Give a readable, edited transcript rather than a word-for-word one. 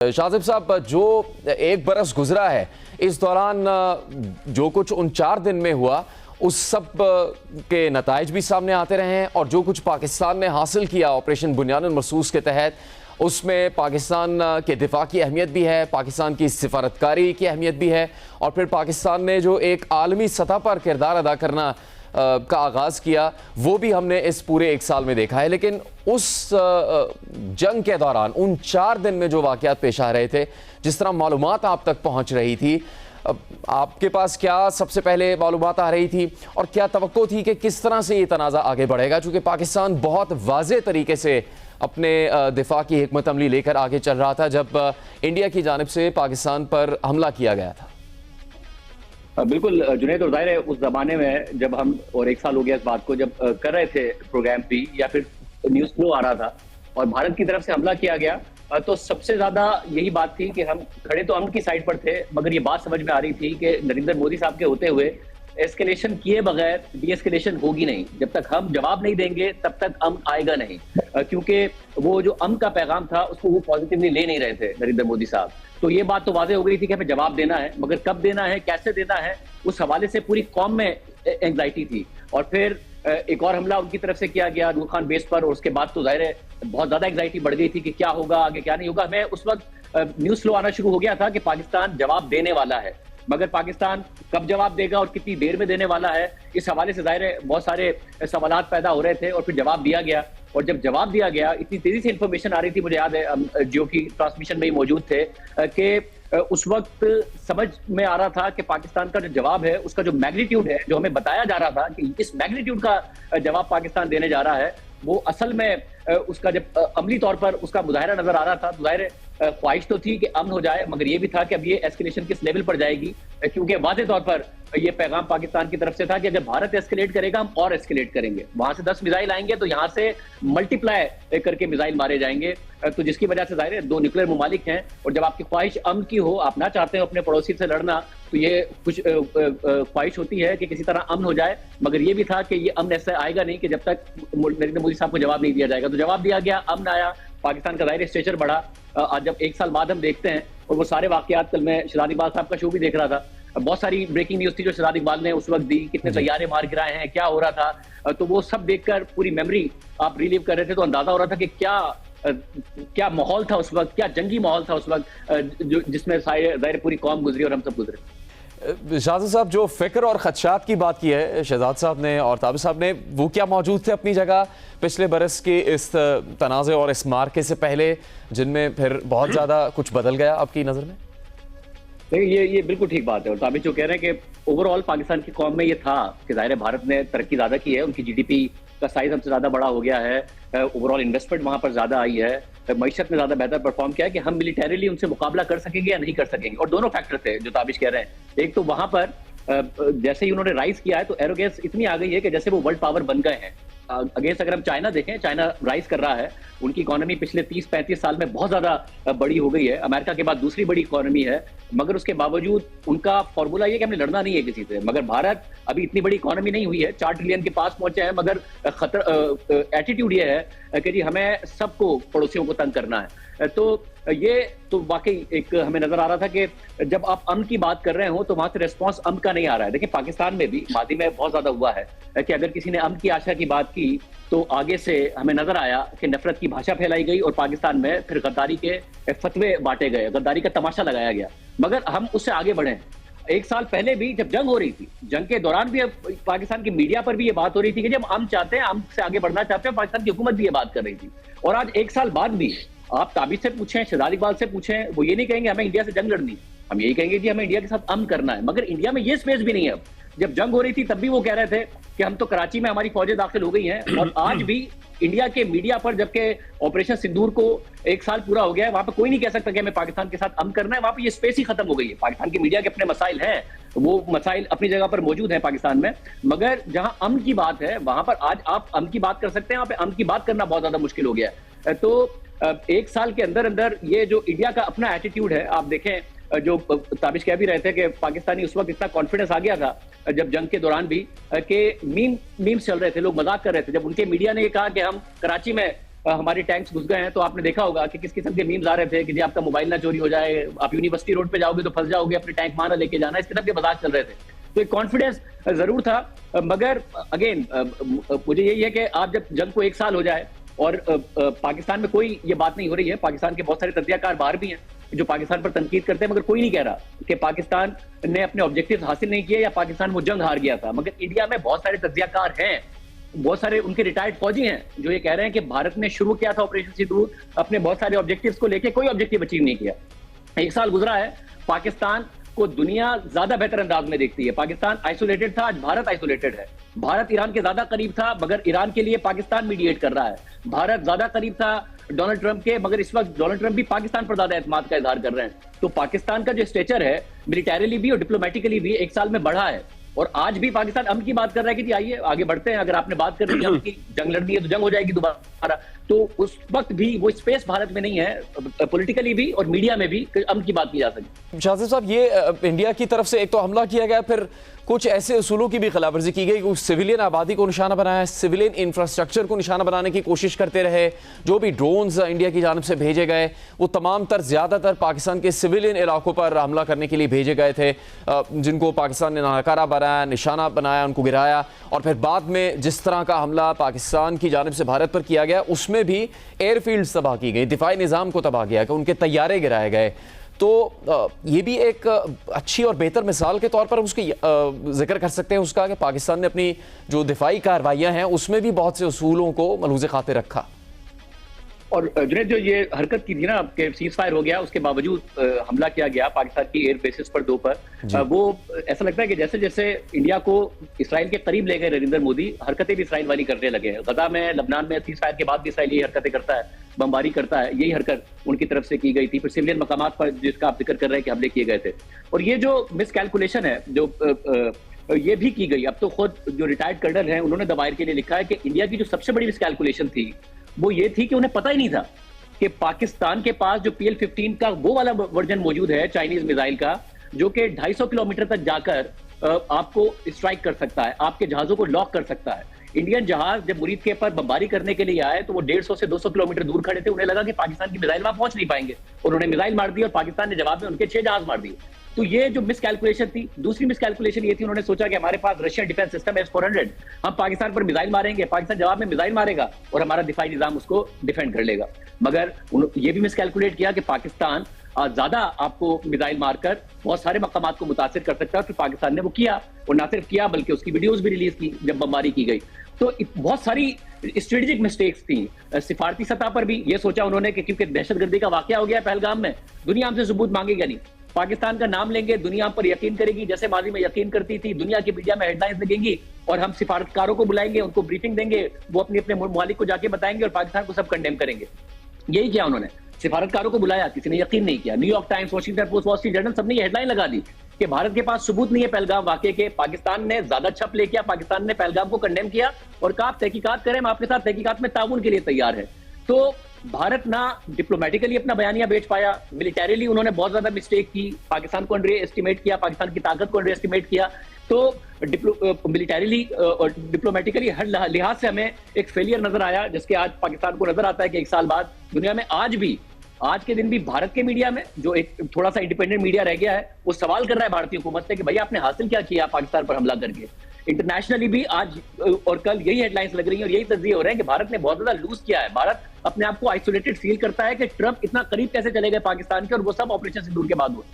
शाजिब साहब, जो एक बरस गुजरा है, इस दौरान जो कुछ उन 4 दिन में हुआ उस सब के नताइज भी सामने आते रहे हैं और जो कुछ पाकिस्तान ने हासिल किया ऑपरेशन बुनियानुल मरसूस के तहत, उसमें पाकिस्तान के दिफा की अहमियत भी है, पाकिस्तान की सिफारतकारी की अहमियत भी है और फिर पाकिस्तान ने जो एक आलमी सतह पर किरदार अदा करना का आगाज़ किया वो भी हमने इस पूरे 1 साल में देखा है। लेकिन उस जंग के दौरान उन 4 दिन में जो वाक़यात पेश आ रहे थे, जिस तरह मालूमात आप तक पहुंच रही थी, आपके पास क्या सबसे पहले मालूमात आ रही थी और क्या तवक्को थी कि किस तरह से ये तनाज़ा आगे बढ़ेगा? चूँकि पाकिस्तान बहुत वाज़े तरीके से अपने दिफा की हिकमत अमली लेकर आगे चल रहा था जब इंडिया की जानिब से पाकिस्तान पर हमला किया गया था। बिल्कुल जुनैद, और जाहिर है उस जमाने में जब हम, और 1 साल हो गया इस बात को, जब कर रहे थे प्रोग्राम भी या फिर न्यूज़ फ्लो आ रहा था और भारत की तरफ से हमला किया गया, तो सबसे ज्यादा यही बात थी कि हम खड़े तो अमन की साइड पर थे, मगर ये बात समझ में आ रही थी कि नरेंद्र मोदी साहब के होते हुए एस्केलेशन किए बगैर डी एस्केलेशन होगी नहीं। जब तक हम जवाब नहीं देंगे तब तक अमन आएगा नहीं, क्योंकि वो जो अमन का पैगाम था उसको वो पॉजिटिवली ले नहीं रहे थे नरेंद्र मोदी साहब। तो ये बात तो वाज़ेह हो गई थी कि हमें जवाब देना है, मगर कब देना है, कैसे देना है, उस हवाले से पूरी कौम में एंग्जाइटी थी। और फिर एक और हमला उनकी तरफ से किया गया नूर खान बेस पर, और उसके बाद तो जाहिर है बहुत ज्यादा एंग्जाइटी बढ़ गई थी कि क्या होगा आगे, क्या नहीं होगा। हमें उस वक्त न्यूज़ फ्लो आना शुरू हो गया था कि पाकिस्तान जवाब देने वाला है, मगर पाकिस्तान कब जवाब देगा और कितनी देर में देने वाला है, इस हवाले से जाहिर है बहुत सारे सवालात पैदा हो रहे थे। और फिर जवाब दिया गया, और जब जवाब दिया गया इतनी तेजी से इंफॉर्मेशन आ रही थी, मुझे याद है जियो की ट्रांसमिशन में ही मौजूद थे, कि उस वक्त समझ में आ रहा था कि पाकिस्तान का जो जवाब है उसका जो मैग्नीट्यूड है, जो हमें बताया जा रहा था कि इस मैग्नीट्यूड का जवाब पाकिस्तान देने जा रहा है, वो असल में उसका जब अमली तौर पर उसका मुजाहरा नजर आ रहा था, तो जाहिर ख्वाहिश तो थी कि अमन हो जाए, मगर ये भी था कि अब ये एस्केलेशन किस लेवल पर जाएगी, क्योंकि वाज़ेह तौर पर ये पैगाम पाकिस्तान की तरफ से था कि अगर भारत एस्केलेट करेगा हम और एस्केलेट करेंगे, वहां से 10 मिसाइल आएंगे तो यहाँ से मल्टीप्लाई करके मिसाइल मारे जाएंगे। तो जिसकी वजह से जाहिर है 2 न्यूक्लियर ममालिक हैं, और जब आपकी ख्वाहिश अमन की हो, आप ना चाहते हो अपने पड़ोसी से लड़ना, तो ये कुछ ख्वाहिश होती है कि किसी तरह अमन हो जाए, मगर ये भी था कि ये अमन ऐसे आएगा नहीं कि जब तक नरेंद्र मोदी साहब को जवाब नहीं दिया जाएगा। तो जवाब दिया गया, अमन आया, पाकिस्तान का जाहिर स्टेचर बढ़ा। आज जब 1 साल बाद हम देखते हैं और वो सारे वाकयात, कल मैं शहजाद इकबाल साहब का शो भी देख रहा था, बहुत सारी ब्रेकिंग न्यूज थी जो शहजाद इकबाल ने उस वक्त दी, कितने तैयारे मार गिराए हैं, क्या हो रहा था, तो वो सब देखकर पूरी मेमोरी आप रिलीव कर रहे थे, तो अंदाजा हो रहा था कि क्या माहौल था उस वक्त, क्या जंगी माहौल था उस वक्त, जिसमें जाहिर पूरी कौम गुजरी और हम सब गुजरे। शाजिब साहब, जो फिक्र और खदशात की बात की है शहजाद साहब ने और ताबिश साहब ने, वो क्या मौजूद थे अपनी जगह पिछले बरस के इस तनाज़े और इस मार्के से पहले, जिनमें फिर बहुत ज़्यादा कुछ बदल गया आपकी नज़र में? देखिए, ये बिल्कुल ठीक बात है, और ताबिश जो कह रहे हैं कि ओवरऑल पाकिस्तान की कौम में ये था कि जाहिर है भारत ने तरक्की ज़्यादा की है, उनकी जीडीपी का साइज हमसे ज़्यादा बड़ा हो गया है, ओवरऑल इन्वेस्टमेंट वहाँ पर ज़्यादा आई है, मईशत में ज़्यादा बेहतर परफॉर्म किया है, कि हम मिलिटरीली उनसे मुकाबला कर सकेंगे या नहीं कर सकेंगे। और दोनों फैक्टर थे जो ताबिश कह रहे हैं। एक तो वहाँ पर जैसे ही उन्होंने राइज किया है तो एरोगेंस इतनी आ गई है कि जैसे वो वर्ल्ड पावर बन गए हैं। अगेंस्ट अगर हम चाइना देखें, चाइना राइज कर रहा है, उनकी इकोनॉमी पिछले 30-35 साल में बहुत ज्यादा बड़ी हो गई है, अमेरिका के बाद दूसरी बड़ी इकोनॉमी है, मगर उसके बावजूद उनका फॉर्मूला ये कि हमने लड़ना नहीं है किसी से। मगर भारत अभी इतनी बड़ी इकोनॉमी नहीं हुई है, 4 ट्रिलियन के पास पहुंचे हैं, मगर एटीट्यूड ये है कि जी हमें सबको पड़ोसियों को तंग करना है। तो ये तो वाकई एक हमें नजर आ रहा था कि जब आप अमन की बात कर रहे हो तो वहां से रिस्पॉन्स अमन का नहीं आ रहा है। देखिए, पाकिस्तान में भी मादी में बहुत ज्यादा हुआ है कि अगर किसी ने अमन की आशा की बात की तो आगे से हमें नजर आया कि नफरत की भाषा फैलाई गई और पाकिस्तान में फिर गद्दारी के फतवे बांटे गए, गद्दारी का तमाशा लगाया गया। मगर हम उससे आगे बढ़े। 1 साल पहले भी जब जंग हो रही थी, जंग के दौरान भी पाकिस्तान की मीडिया पर भी ये बात हो रही थी कि जब हम चाहते हैं, हम से आगे बढ़ना चाहते हैं, पाकिस्तान की हुकूमत भी ये बात कर रही थी। और आज 1 साल बाद भी आप ताबिश से पूछें, शहजाद इकबाल से पूछें, वो ये नहीं कहेंगे हमें इंडिया से जंग लड़नी, हम यही कहेंगे जी हमें इंडिया के साथ अमन करना है। मगर इंडिया में ये स्पेस भी नहीं है। अब जब जंग हो रही थी तब भी वो कह रहे थे कि हम तो कराची में हमारी फौजें दाखिल हो गई हैं, और आज भी इंडिया के मीडिया पर, जबकि ऑपरेशन सिंदूर को 1 साल पूरा हो गया है, वहां पर कोई नहीं कह सकता कि हमें पाकिस्तान के साथ अमन करना है। वहां पर ये स्पेस ही खत्म हो गई है। पाकिस्तान की मीडिया के अपने मसाइल हैं, वो मसाइल अपनी जगह पर मौजूद है पाकिस्तान में, मगर जहां अमन की बात है वहां पर आज आप अमन की बात कर सकते हैं, वहां पर अमन की बात करना बहुत ज्यादा मुश्किल हो गया है। तो 1 साल के अंदर अंदर ये जो इंडिया का अपना एटीट्यूड है, आप देखें, जो ताबिश कह भी रहे थे कि पाकिस्तानी उस वक्त इतना कॉन्फिडेंस आ गया था जब जंग के दौरान भी, कि मीम्स चल रहे थे, लोग मजाक कर रहे थे। जब उनके मीडिया ने ये कहा कि हम कराची में हमारे टैंक्स घुस गए हैं, तो आपने देखा होगा कि किस किस्म के मीम्स आ रहे थे कि जी आपका मोबाइल ना चोरी हो जाए, आप यूनिवर्सिटी रोड पे जाओगे तो फंस जाओगे, अपने टैंक वहां ना लेके जाना, इस किस्म के मजाक चल रहे थे। तो एक कॉन्फिडेंस जरूर था, मगर अगेन मुझे यही है कि आप जब जंग को 1 साल हो जाए और पाकिस्तान में कोई ये बात नहीं हो रही है, पाकिस्तान के बहुत सारे तज्जियाकार बाहर भी हैं जो पाकिस्तान पर तनकीद करते हैं, मगर कोई नहीं कह रहा कि पाकिस्तान ने अपने ऑब्जेक्टिव्स हासिल नहीं किए या पाकिस्तान वो जंग हार गया था। मगर इंडिया में बहुत सारे तज्जियाकार हैं, बहुत सारे उनके रिटायर्ड फौजी हैं जो ये कह रहे हैं कि भारत ने शुरू किया था ऑपरेशन सिंदूर अपने बहुत सारे ऑब्जेक्टिव्स को लेके, कोई ऑब्जेक्टिव अचीव नहीं किया। 1 साल गुजरा है, पाकिस्तान को दुनिया ज्यादा बेहतर अंदाज में देखती है। पाकिस्तान आइसोलेटेड था, आज भारत आइसोलेटेड है। भारत ईरान के ज्यादा करीब था, मगर ईरान के लिए पाकिस्तान मीडिएट कर रहा है। भारत ज्यादा करीब था डोनाल्ड ट्रंप के, मगर इस वक्त डोनाल्ड ट्रंप भी पाकिस्तान पर ज्यादा एतमाद का इजहार कर रहे हैं। तो पाकिस्तान का जो स्टेचर है मिलिटरीली भी और डिप्लोमेटिकली भी 1 साल में बढ़ा है। और आज भी पाकिस्तान अमन की बात कर रहा है कि जी आइए आगे बढ़ते हैं, अगर आपने बात कर रही है कि जंग लड़नी है तो जंग हो जाएगी दोबारा। तो उस वक्त भी वो स्पेस भारत में नहीं है, पॉलिटिकली भी और मीडिया में भी अमन की बात की जा सके। शाजिद साहब, ये इंडिया की तरफ से एक तो हमला किया गया, फिर कुछ ऐसे उसूलों की भी खिलाफवर्जी की गई, कुछ सिविलियन आबादी को निशाना बनाया, सिविलियन इंफ्रास्ट्रक्चर को निशाना बनाने की कोशिश करते रहे। जो भी ड्रोन्स इंडिया की जानब से भेजे गए वो तमाम तर ज़्यादातर पाकिस्तान के सिविलियन इलाकों पर हमला करने के लिए भेजे गए थे, जिनको पाकिस्तान ने नाकारा बनाया, निशाना बनाया, उनको गिराया। और फिर बाद में जिस तरह का हमला पाकिस्तान की जानब से भारत पर किया गया, उसमें भी एयरफील्ड तबाह की गई, दिफाई निज़ाम को तबाह किया गया, उनके तैयारे गिराए गए। तो ये भी एक अच्छी और बेहतर मिसाल के तौर पर उसकी जिक्र कर सकते हैं उसका कि पाकिस्तान ने अपनी जो दिफाई कार्रवाइयाँ हैं उसमें भी बहुत से उसूलों को मलूज़े खातिर रखा। और जुनैद, जो ये हरकत की थी ना कि सीज फायर हो गया, उसके बावजूद हमला किया गया पाकिस्तान की एयर बेसिस पर 2 पर, वो ऐसा लगता है कि जैसे जैसे इंडिया को इसराइल के करीब ले गए नरेंद्र मोदी, हरकतें भी इसराइल वाली करने लगे हैं। गजा में, लबनान में सीज फायर के बाद भी इसराइल यही हरकतें करता है, बमबारी करता है। यही हरकत उनकी तरफ से की गई थी। फिर सिविलियन मकामात पर जिसका आप जिक्र कर रहे हैं कि हमले किए गए थे। और ये जो मिसकैलकुलेशन है जो ये भी की गई, अब तो खुद जो रिटायर्ड कर्नल हैं उन्होंने दवायर के लिए लिखा है कि इंडिया की जो सबसे बड़ी मिसकैलकुलेशन थी वो ये थी कि उन्हें पता ही नहीं था कि पाकिस्तान के पास जो PL-15 का वो वाला वर्जन मौजूद है चाइनीज मिसाइल का, जो कि 250 किलोमीटर तक जाकर आपको स्ट्राइक कर सकता है, आपके जहाजों को लॉक कर सकता है। इंडियन जहाज जब मुरीद के पर बमबारी करने के लिए आए तो वो 150 से 200 किलोमीटर दूर खड़े थे। उन्हें लगा कि पाकिस्तान की मिसाइल वहां पहुंच नहीं पाएंगे, उन्होंने मिसाइल मार दी और पाकिस्तान ने जवाब में उनके 6 जहाज मार दिए। तो ये जो मिसकैलकुलेशन थी। दूसरी मिसकैलकुलेशन ये थी, उन्होंने सोचा कि हमारे पास रशियन डिफेंस सिस्टम है S-400, हम पाकिस्तान पर मिसाइल मारेंगे, पाकिस्तान जवाब में मिसाइल मारेगा और हमारा दिफाई निजाम उसको डिफेंड कर लेगा। मगर ये भी मिसकैलकुलेट किया कि पाकिस्तान ज्यादा आपको मिसाइल मारकर बहुत सारे मकामात को मुतासिर कर सकता है। फिर पाकिस्तान ने वो किया, और ना सिर्फ किया बल्कि उसकी वीडियोस भी रिलीज की जब बमबारी की गई। तो बहुत सारी स्ट्रेटेजिक मिस्टेक्स थी। सिफारती सतह पर भी ये सोचा उन्होंने कि क्योंकि दहशतगर्दी का वाकया हो गया पहलगाम में, दुनिया हमसे सबूत मांगेगा नहीं, पाकिस्तान का नाम लेंगे, दुनिया पर यकीन करेगी जैसे माजी में यकीन करती थी, दुनिया की मीडिया में हेडलाइंस लगेंगी और हम सिफारतकारों को बुलाएंगे, उनको ब्रीफिंग देंगे, वो अपने अपने मालिक को जाके बताएंगे और पाकिस्तान को सब कंडेम करेंगे। यही किया उन्होंने, सिफारतकारों को बुलाया, किसी ने यकीन नहीं किया। New York times, Washington post, wall street journal, सबने ये हेडलाइन लगा दी कि भारत के पास सबूत नहीं है पहलगाम वाकये के। पाकिस्तान ने ज्यादा अच्छा प्ले किया, पाकिस्तान ने पहलगाम को कंडेम किया और कहा आप तहकीकात करें, हम आपके साथ तहकीकात में ताउन के लिए तैयार है। तो भारत ना डिप्लोमेटिकली अपना बयानिया बेच पाया, मिलिटरीली उन्होंने बहुत ज्यादा मिस्टेक की, पाकिस्तान को अंडर एस्टिमेट किया, पाकिस्तान की ताकत को अंडर एस्टिमेट किया। तो मिलिटरीली और डिप्लोमेटिकली हर लिहाज से हमें एक फेलियर नजर आया, जिसके आज पाकिस्तान को नजर आता है कि 1 साल बाद दुनिया में आज के दिन भी भारत के मीडिया में जो एक थोड़ा सा इंडिपेंडेंट मीडिया रह गया है, वो सवाल कर रहा है भारतीय हुकूमत से कि भैया आपने हासिल क्या किया पाकिस्तान पर हमला करके। इंटरनेशनली भी आज और कल यही हेडलाइंस लग रही हैं और यही तज्जिए हो रहे हैं कि भारत ने बहुत ज्यादा लूज किया है। भारत अपने आप को आइसोलेटेड फील करता है कि ट्रंप इतना करीब कैसे चले गए पाकिस्तान के, और वो सब ऑपरेशन सिंदूर के बाद हुए।